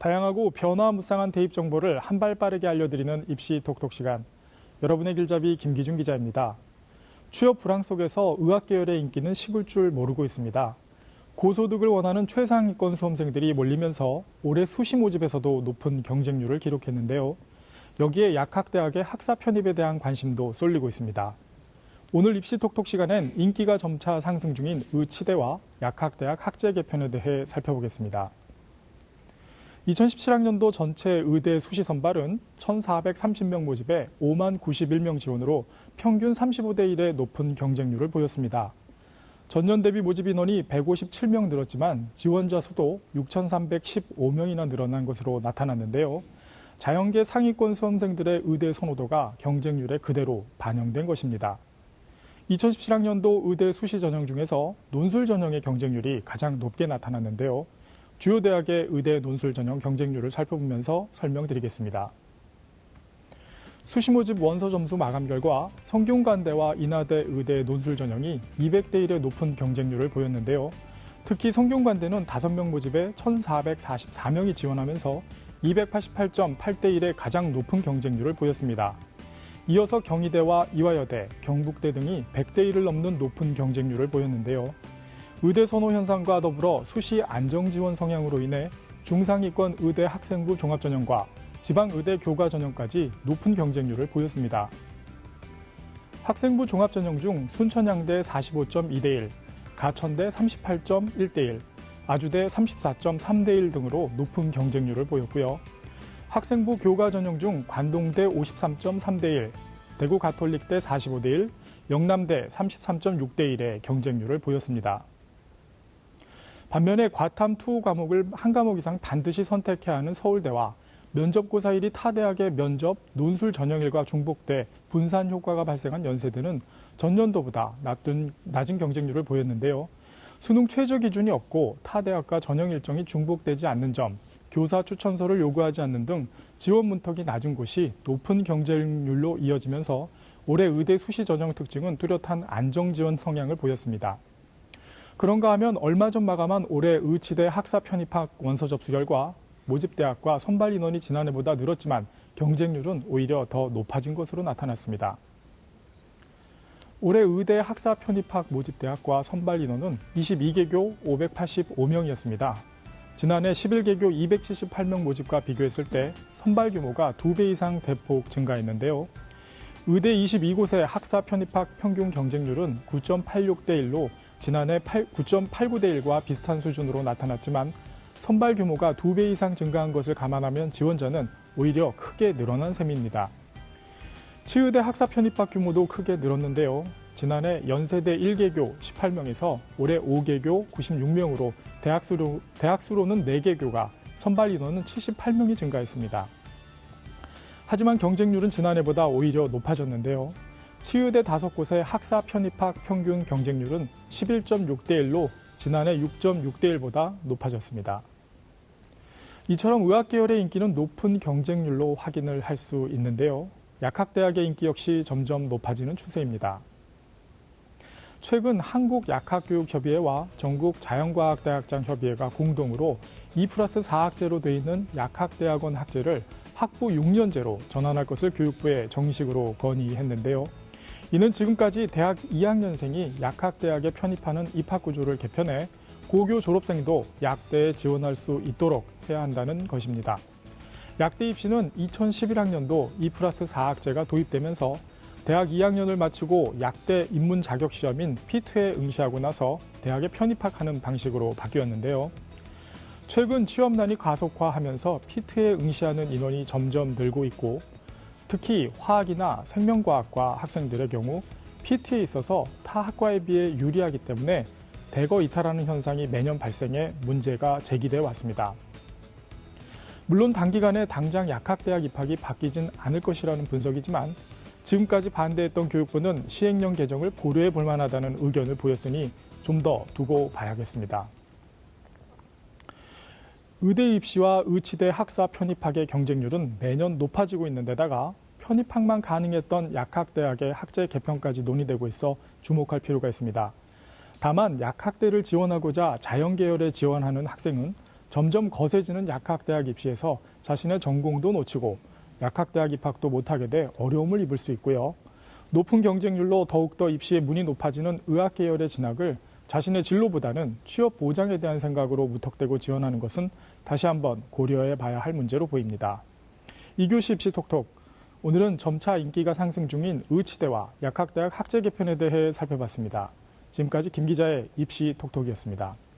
다양하고 변화무쌍한 대입 정보를 한 발 빠르게 알려드리는 입시 톡톡 시간. 여러분의 길잡이 김기준 기자입니다. 취업 불황 속에서 의학 계열의 인기는 식을 줄 모르고 있습니다. 고소득을 원하는 최상위권 수험생들이 몰리면서 올해 수시 모집에서도 높은 경쟁률을 기록했는데요. 여기에 약학대학의 학사 편입에 대한 관심도 쏠리고 있습니다. 오늘 입시 톡톡 시간엔 인기가 점차 상승 중인 의치대와 약학대학 학제 개편에 대해 살펴보겠습니다. 2017학년도 전체 의대 수시 선발은 1,430명 모집에 5만 91명 지원으로 평균 35대 1의 높은 경쟁률을 보였습니다. 전년 대비 모집 인원이 157명 늘었지만 지원자 수도 6,315명이나 늘어난 것으로 나타났는데요. 자연계 상위권 수험생들의 의대 선호도가 경쟁률에 그대로 반영된 것입니다. 2017학년도 의대 수시 전형 중에서 논술 전형의 경쟁률이 가장 높게 나타났는데요. 주요 대학의 의대 논술 전형 경쟁률을 살펴보면서 설명드리겠습니다. 수시 모집 원서 점수 마감 결과 성균관대와 인하대 의대 논술 전형이 200대 1의 높은 경쟁률을 보였는데요. 특히 성균관대는 5명 모집에 1,444명이 지원하면서 288.8대 1의 가장 높은 경쟁률을 보였습니다. 이어서 경희대와 이화여대, 경북대 등이 100대 1을 넘는 높은 경쟁률을 보였는데요. 의대 선호 현상과 더불어 수시 안정 지원 성향으로 인해 중상위권 의대 학생부 종합전형과 지방의대 교과전형까지 높은 경쟁률을 보였습니다. 학생부 종합전형 중 순천향대 45.2대 1, 가천대 38.1대 1, 아주대 34.3대 1 등으로 높은 경쟁률을 보였고요. 학생부 교과전형 중 관동대 53.3대 1, 대구 가톨릭대 45대 1, 영남대 33.6대 1의 경쟁률을 보였습니다. 반면에 과탐 투 과목을 한 과목 이상 반드시 선택해야 하는 서울대와 면접고사일이 타 대학의 면접, 논술 전형일과 중복돼 분산 효과가 발생한 연세대는 전년도보다 낮은 경쟁률을 보였는데요. 수능 최저 기준이 없고 타 대학과 전형 일정이 중복되지 않는 점, 교사 추천서를 요구하지 않는 등 지원 문턱이 낮은 곳이 높은 경쟁률로 이어지면서 올해 의대 수시 전형 특징은 뚜렷한 안정 지원 성향을 보였습니다. 그런가 하면 얼마 전 마감한 올해 의치대 학사 편입학 원서 접수 결과 모집대학과 선발 인원이 지난해보다 늘었지만 경쟁률은 오히려 더 높아진 것으로 나타났습니다. 올해 의대 학사 편입학 모집대학과 선발 인원은 22개교 585명이었습니다. 지난해 11개교 278명 모집과 비교했을 때 선발 규모가 2배 이상 대폭 증가했는데요. 의대 22곳의 학사 편입학 평균 경쟁률은 9.86대 1로 지난해 9.89대 1과 비슷한 수준으로 나타났지만 선발 규모가 2배 이상 증가한 것을 감안하면 지원자는 오히려 크게 늘어난 셈입니다. 치의대 학사 편입학 규모도 크게 늘었는데요. 지난해 연세대 1개교 18명에서 올해 5개교 96명으로 대학 수로는 4개교가, 선발 인원은 78명이 증가했습니다. 하지만 경쟁률은 지난해보다 오히려 높아졌는데요. 치의대 5곳의 학사 편입학 평균 경쟁률은 11.6대 1로 지난해 6.6대 1보다 높아졌습니다. 이처럼 의학 계열의 인기는 높은 경쟁률로 확인을 할 수 있는데요. 약학대학의 인기 역시 점점 높아지는 추세입니다. 최근 한국약학교육협의회와 전국자연과학대학장협의회가 공동으로 2+4 학제로 되어 있는 약학대학원 학제를 학부 6년제로 전환할 것을 교육부에 정식으로 건의했는데요. 이는 지금까지 대학 2학년생이 약학대학에 편입하는 입학구조를 개편해 고교 졸업생도 약대에 지원할 수 있도록 해야 한다는 것입니다. 약대 입시는 2011학년도 2+4 학제가 도입되면서 대학 2학년을 마치고 약대 입문 자격 시험인 피트에 응시하고 나서 대학에 편입학하는 방식으로 바뀌었는데요. 최근 취업난이 가속화하면서 피트에 응시하는 인원이 점점 늘고 있고 특히 화학이나 생명과학과 학생들의 경우 PT에 있어서 타 학과에 비해 유리하기 때문에 대거 이탈하는 현상이 매년 발생해 문제가 제기돼 왔습니다. 물론 단기간에 당장 약학대학 입학이 바뀌진 않을 것이라는 분석이지만 지금까지 반대했던 교육부는 시행령 개정을 고려해 볼 만하다는 의견을 보였으니 좀 더 두고 봐야겠습니다. 의대 입시와 의치대 학사 편입학의 경쟁률은 매년 높아지고 있는 데다가 편입학만 가능했던 약학대학의 학제 개편까지 논의되고 있어 주목할 필요가 있습니다. 다만 약학대를 지원하고자 자연계열에 지원하는 학생은 점점 거세지는 약학대학 입시에서 자신의 전공도 놓치고 약학대학 입학도 못하게 돼 어려움을 입을 수 있고요. 높은 경쟁률로 더욱더 입시의 문이 높아지는 의학 계열의 진학을 자신의 진로보다는 취업 보장에 대한 생각으로 무턱대고 지원하는 것은 다시 한번 고려해 봐야 할 문제로 보입니다. 이교시 입시 톡톡. 오늘은 점차 인기가 상승 중인 의치대와 약학대학 학제 개편에 대해 살펴봤습니다. 지금까지 김 기자의 입시 톡톡이었습니다.